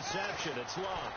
reception. It's Love.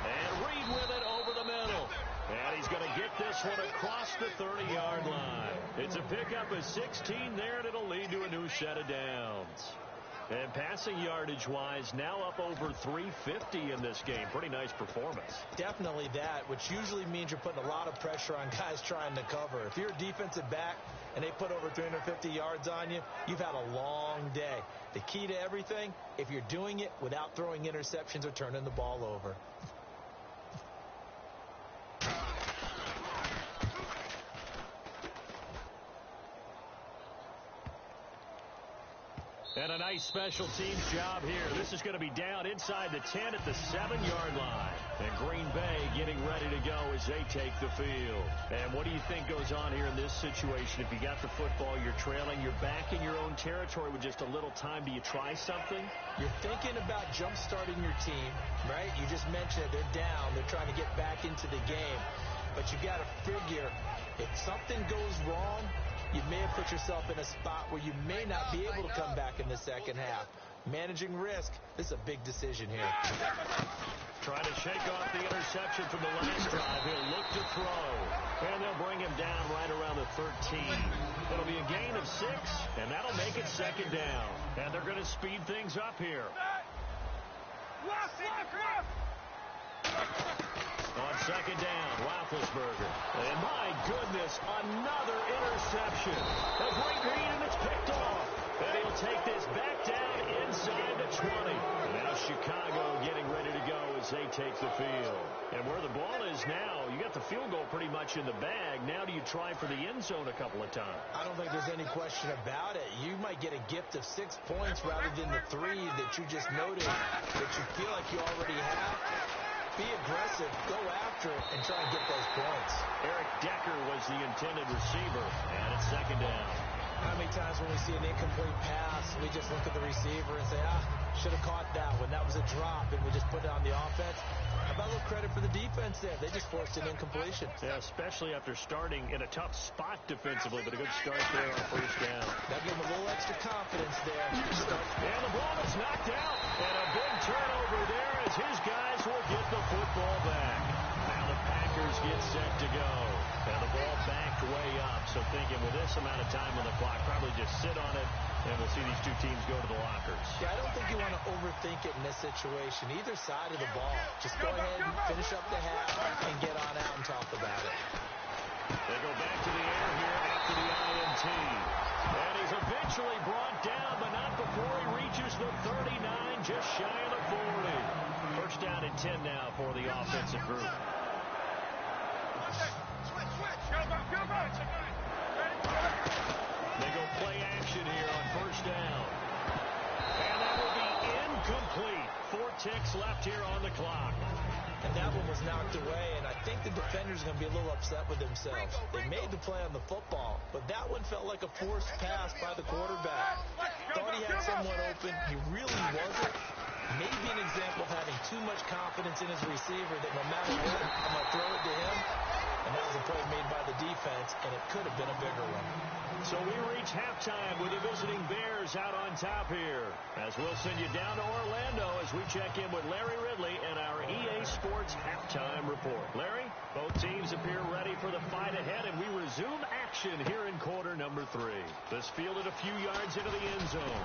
And Reed with it over the middle. And he's going to get this one across the 30-yard line. It's a pickup of 16 there, and it'll lead to a new set of downs. And passing yardage-wise, now up over 350 in this game. Pretty nice performance. Definitely that, which usually means you're putting a lot of pressure on guys trying to cover. If you're a defensive back and they put over 350 yards on you, you've had a long day. The key to everything, if you're doing it without throwing interceptions or turning the ball over. And a nice special teams job here. This is going to be down inside the 10 at the 7-yard line. And Green Bay getting ready to go as they take the field. And what do you think goes on here in this situation? If you got the football, you're trailing, you're back in your own territory with just a little time. Do you try something? You're thinking about jump-starting your team, right? You just mentioned it. They're down. They're trying to get back into the game. But you got to figure, if something goes wrong, you may have put yourself in a spot where you may not be able to come back in the second half. Managing risk, this is a big decision here. Trying to shake off the interception from the last drive. He'll look to throw. And they'll bring him down right around the 13. It'll be a gain of 6, and that'll make it second down. And they're going to speed things up here. On second down, Roethlisberger. And my goodness, another interception. A great read, and it's picked off. And he'll take this back down inside the 20. And now Chicago getting ready to go as they take the field. And where the ball is now, you got the field goal pretty much in the bag. Now do you try for the end zone a couple of times? I don't think there's any question about it. You might get a gift of 6 points rather than the 3 that you just noted that you feel like you already have. Be aggressive, go after it, and try and get those points. Eric Decker was the intended receiver, and it's second down. How many times when we see an incomplete pass, we just look at the receiver and say, should have caught that one. That was a drop, and we just put it on the offense. How about a little credit for the defense there? They just forced an incompletion. Yeah, especially after starting in a tough spot defensively, but a good start there on first down. That gave them a little extra confidence there. And the ball is knocked out, and a big turnover there as his guys will get the football back. Now the Packers get set to go. And the ball backed way up, so thinking with this amount of time on the clock, probably just sit on it, and we'll see these two teams go to the lockers. Yeah, I don't think you want to overthink it in this situation. Either side of the ball. Just go ahead and finish up the half and get on out and talk about it. They go back to the air here after the INT. And he's eventually brought down, but not before he reaches the 39, just shy of the 40. First down and 10 now for the offensive group. They go play action here on first down. And that will be incomplete. 4 ticks left here on the clock. And that one was knocked away, and I think the defenders are going to be a little upset with themselves. They made the play on the football, but that one felt like a forced pass by the quarterback. Thought he had someone open. He really wasn't. Maybe an example of having too much confidence in his receiver that no matter what, I'm going to throw it to him. And that was a play made by the defense, and it could have been a bigger one. So we reach halftime with the visiting Bears out on top here. As we'll send you down to Orlando as we check in with Larry Ridley and our EA Sports Halftime Report. Larry, both teams appear ready for the fight ahead, and we resume action here in quarter number 3. This fielded a few yards into the end zone.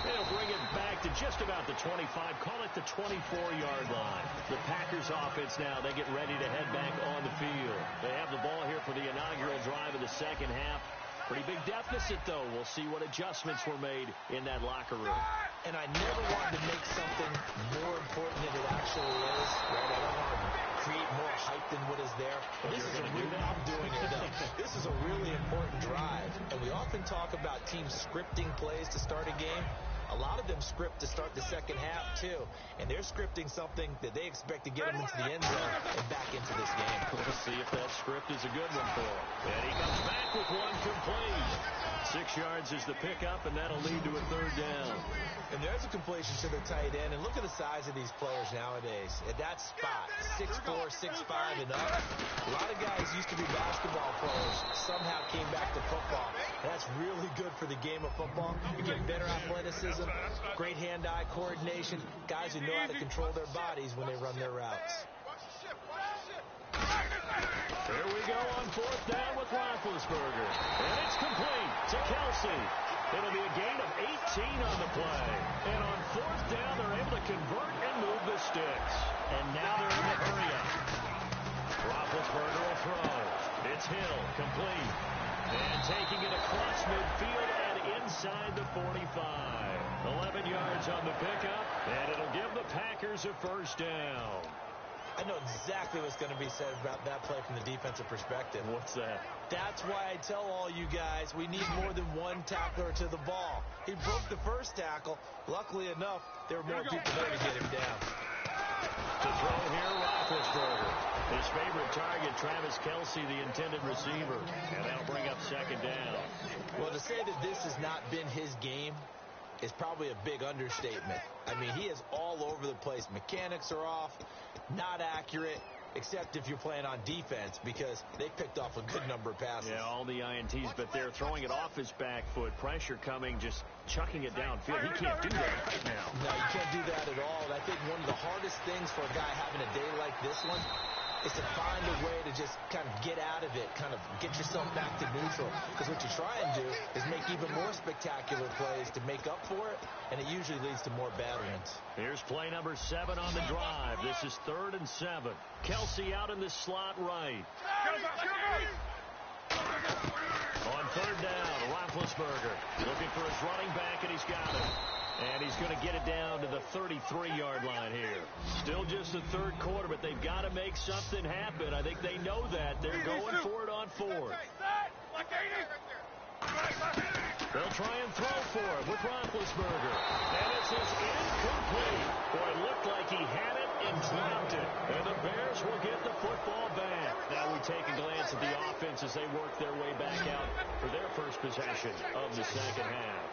They'll bring it back to just about the 25, call it the 24-yard line. The Packers offense now, they get ready to head back on the field. They have the ball here for the inaugural drive of the second half. Pretty big deficit, though. We'll see what adjustments were made in that locker room. And I never wanted to make something more important than it actually is. Right? I don't want to create more hype than what is there. But this you're is going to do that? I'm doing it, though. This is a really important drive. And we often talk about teams scripting plays to start a game. A lot of them script to start the second half, too. And they're scripting something that they expect to get them into the end zone and back into this game. We'll see if that script is a good one for him. And he comes back with one complete. 6 yards is the pickup, and that'll lead to a third down. And there's a completion to the tight end. And look at the size of these players nowadays. At that spot, 6'4", 6'5", and up. A lot of guys used to be basketball players, somehow came back to football. And that's really good for the game of football. You get better athleticism, great hand-eye coordination, guys who know how to control their bodies when they run their routes. Here we go on fourth down with Roethlisberger. And it's complete to Kelsey. It'll be a gain of 18 on the play. And on fourth down, they're able to convert and move the sticks. And now they're in the hurry-up. Roethlisberger will throw. It's Hill, complete. And taking it across midfield and inside the 45. 11 yards on the pickup, and it'll give the Packers a first down. I know exactly what's going to be said about that play from the defensive perspective. What's that? That's why I tell all you guys we need more than one tackler to the ball. He broke the first tackle. Luckily enough, there were more people there to get him down. To throw here, Roethlisberger. His favorite target, Travis Kelsey, the intended receiver. And that'll bring up second down. Well, to say that this has not been his game is probably a big understatement. I mean, he is all over the place. Mechanics are off, not accurate, except if you're playing on defense, because they picked off a good number of passes. Yeah, all the INTs, but they're throwing it off his back foot. Pressure coming, just chucking it downfield. He can't do that right now. No, you can't do that at all. And I think one of the hardest things for a guy having a day like this one is to find a way to just kind of get out of it, kind of get yourself back to neutral. Because what you try and do is make even more spectacular plays to make up for it, and it usually leads to more bad ones. Here's play number 7 on the drive. This is 3rd and 7. Kelsey out in the slot right. On 3rd down, Roethlisberger looking for his running back, and he's got it. And he's going to get it down to the 33-yard line here. Still just the third quarter, but they've got to make something happen. I think they know that. They're going for it on 4th. They'll try and throw for it with Roethlisberger. And it's incomplete. Boy, it looked like he had it and dropped it. And the Bears will get the football back. Now we take a glance at the offense as they work their way back out for their first possession of the second half.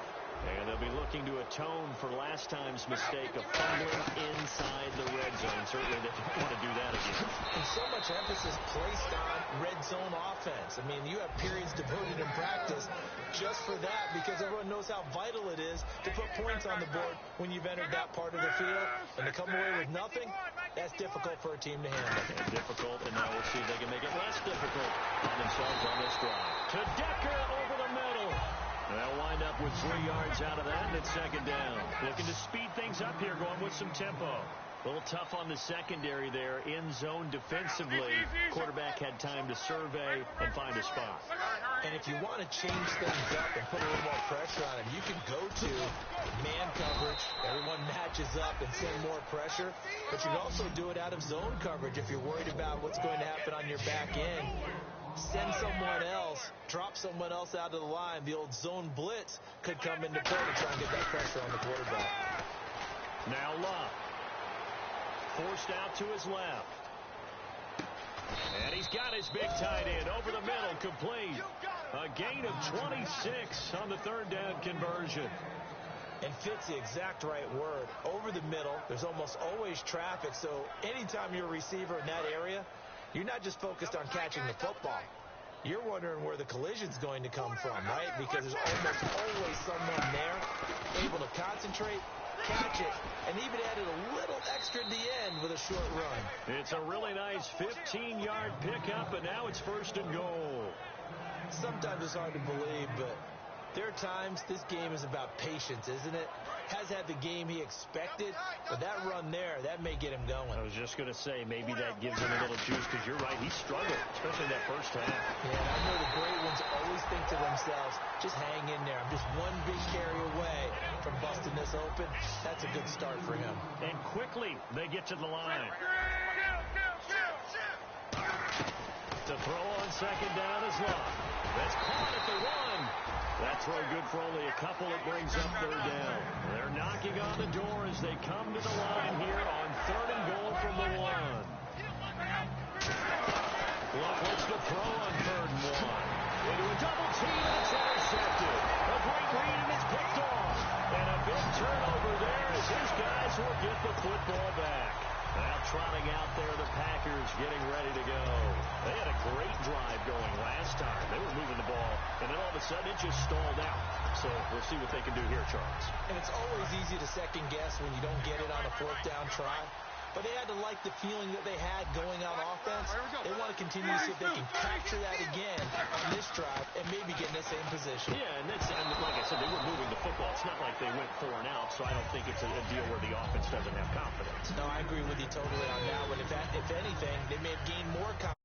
And they'll be looking to atone for last time's mistake of fumbling inside the red zone. Certainly they don't want to do that again. And so much emphasis placed on red zone offense. I mean, you have periods devoted in practice just for that, because everyone knows how vital it is to put points on the board when you've entered that part of the field. And to come away with nothing, that's difficult for a team to handle. And difficult, and now we'll see if they can make it less difficult on themselves on this drive. To Decker over the middle. They'll wind up with 3 yards out of that, and it's second down. Looking to speed things up here, going with some tempo. A little tough on the secondary there, in zone defensively. Quarterback had time to survey and find a spot. And if you want to change things up and put a little more pressure on him, you can go to man coverage. Everyone matches up and send more pressure. But you can also do it out of zone coverage if you're worried about what's going to happen on your back end. Send someone else, drop someone else out of the line. The old zone blitz could come into play to try and get that pressure on the quarterback. Now Love. Forced out to his left. And he's got his big tight end over the middle, complete. A gain of 26 on the 3rd down conversion. And fits the exact right word. Over the middle, there's almost always traffic. So anytime you're a receiver in that area, you're not just focused on catching the football. You're wondering where the collision's going to come from, right? Because there's almost always someone there able to concentrate, catch it, and even added a little extra at the end with a short run. It's a really nice 15-yard pickup, and now it's 1st and goal. Sometimes it's hard to believe, but there are times this game is about patience, isn't it? Has had the game he expected, but that run there, that may get him going. I was just going to say, maybe that gives him a little juice, because you're right, he struggled, especially that first half. Yeah, and I know the great ones always think to themselves, just hang in there. I'm just one big carry away from busting this open. That's a good start for him. And quickly, they get to the line. To throw on second down is Love. That's caught at the 1. That throw good for only a couple. It brings up 3rd down. They're knocking on the door as they come to the line here on 3rd and goal from the 1. Love looks to throw on 3rd and 1. Into a double team, and it's intercepted. A a sudden, it just stalled out. So we'll see what they can do here, Charles. And it's always easy to second guess when you don't get it on a fourth down try. But they had to like the feeling that they had going on offense. They want to continue to see if they can capture that again on this drive and maybe get in the same position. Yeah, and like I said, they were moving the football. It's not like they went 4 and out, so I don't think it's a deal where the offense doesn't have confidence. No, I agree with you totally on that one. If anything, they may have gained more confidence.